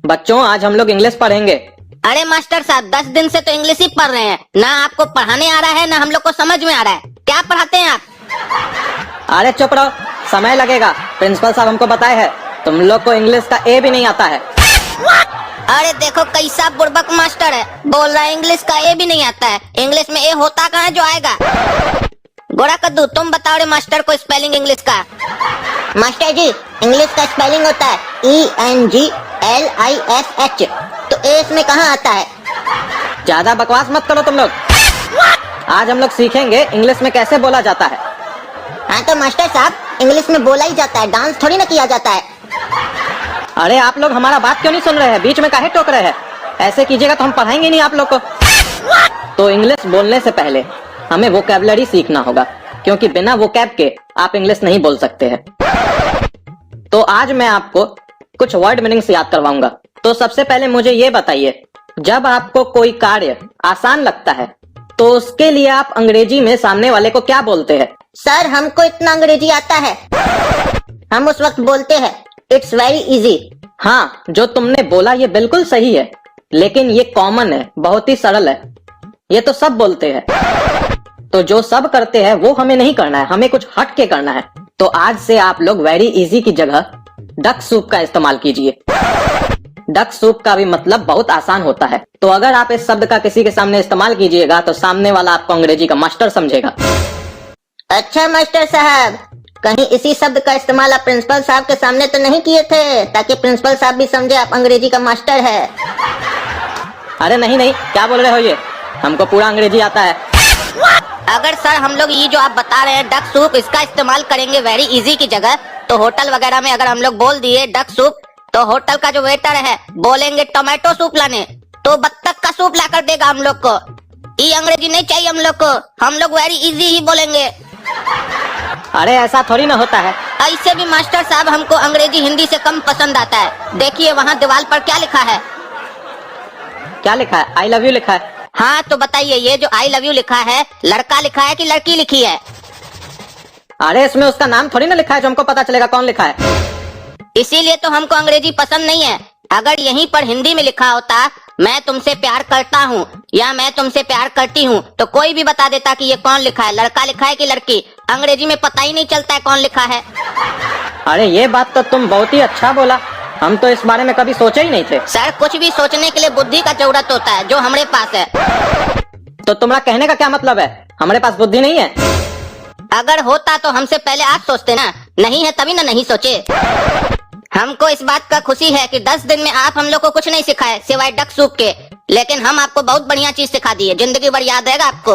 बच्चों आज हम लोग इंग्लिश पढ़ेंगे। अरे मास्टर साहब 10 दिन से तो इंग्लिश ही पढ़ रहे हैं, ना आपको पढ़ाने आ रहा है ना हम लोग को समझ में आ रहा है। क्या पढ़ाते हैं आप? अरे चुप रहो, समय लगेगा। प्रिंसिपल साहब हमको बताए हैं तुम लोग को इंग्लिश का ए भी नहीं आता है। अरे देखो कैसा बुड़बक मास्टर है, बोल रहा है इंग्लिश का ए भी नहीं आता है। इंग्लिश में ए होता कहाँ है जो आएगा? गोरा कद्दू तुम बताओ रे मास्टर को स्पेलिंग इंग्लिश का। मास्टर जी इंग्लिश का स्पेलिंग होता है ENGLISH, तो ए इसमें कहाँ आता है? ज्यादा बकवास मत करो तुम लोग। आज हम लोग सीखेंगे इंग्लिश में कैसे बोला जाता है। हाँ तो मास्टर साहब इंग्लिश में बोला ही जाता है, डांस थोड़ी ना किया जाता है। अरे आप लोग हमारा बात क्यों नहीं सुन रहे हैं? बीच में काहे टोक रहे हैं? ऐसे कीजिएगा तो हम पढ़ाएंगे नहीं आप लोग को। तो इंग्लिश बोलने से पहले हमें वोकैबुलरी सीखना होगा, क्योंकि बिना वोकैब के आप इंग्लिश नहीं बोल सकते हैं। तो आज मैं आपको कुछ वर्ड मीनिंग्स याद करवाऊंगा। तो सबसे पहले मुझे ये बताइए, जब आपको कोई कार्य आसान लगता है तो उसके लिए आप अंग्रेजी में सामने वाले को क्या बोलते हैं? सर हमको इतना अंग्रेजी आता है, हम उस वक्त बोलते हैं इट्स वेरी इजी। हाँ, जो तुमने बोला ये बिल्कुल सही है, लेकिन ये कॉमन है, बहुत ही सरल है, ये तो सब बोलते हैं। तो जो सब करते हैं वो हमें नहीं करना है, हमें कुछ हट के करना है। तो आज से आप लोग वेरी इजी की जगह डक सूप का इस्तेमाल कीजिए। डक सूप का भी मतलब बहुत आसान होता है। तो अगर आप इस शब्द का किसी के सामने इस्तेमाल कीजिएगा तो सामने वाला आपको अंग्रेजी का मास्टर समझेगा। अच्छा मास्टर साहब, कहीं इसी शब्द का इस्तेमाल आप प्रिंसिपल साहब के सामने तो नहीं किए थे, ताकि प्रिंसिपल साहब भी समझे आप अंग्रेजी का मास्टर है? अरे नहीं नहीं, क्या बोल रहे हो ये? हमको पूरा अंग्रेजी आता है। अगर सर हम लोग ये जो आप बता रहे हैं डक सूप, इसका इस्तेमाल करेंगे वेरी इजी की जगह, तो होटल वगैरह में अगर हम लोग बोल दिए डक सूप, तो होटल का जो वेटर है बोलेंगे टोमेटो सूप लाने, तो बत्तख का सूप लाकर देगा हम लोग को। ये अंग्रेजी नहीं चाहिए हम लोग को, हम लोग वेरी इजी ही बोलेंगे। अरे ऐसा थोड़ी ना होता है। ऐसे भी मास्टर साहब हमको अंग्रेजी हिंदी से कम पसंद आता है। देखिए वहाँ दीवार पर क्या लिखा है? क्या लिखा है? आई लव यू लिखा है। हाँ तो बताइए, ये जो आई लव यू लिखा है लड़का लिखा है कि लड़की लिखी है? अरे इसमें उसका नाम थोड़ी ना लिखा है जो हमको पता चलेगा कौन लिखा है। इसीलिए तो हमको अंग्रेजी पसंद नहीं है। अगर यहीं पर हिंदी में लिखा होता मैं तुमसे प्यार करता हूँ या मैं तुमसे प्यार करती हूँ, तो कोई भी बता देता कि ये कौन लिखा है, लड़का लिखा है कि लड़की। अंग्रेजी में पता ही नहीं चलता है कौन लिखा है। अरे ये बात तो तुम बहुत ही अच्छा बोला, हम तो इस बारे में कभी सोचे ही नहीं थे। सर कुछ भी सोचने के लिए बुद्धि का जरूरत होता है, जो हमारे पास है। तो तुम्हारा कहने का क्या मतलब है? हमारे पास बुद्धि नहीं है? अगर होता तो हमसे पहले आप सोचते ना, नहीं है तभी ना नहीं सोचे। हमको इस बात का खुशी है कि 10 दिन में आप हम लोग को कुछ नहीं सिखाए सिवाय डक सूप के, लेकिन हम आपको बहुत बढ़िया चीज सिखा दी है, जिंदगी भर याद रहेगा आपको।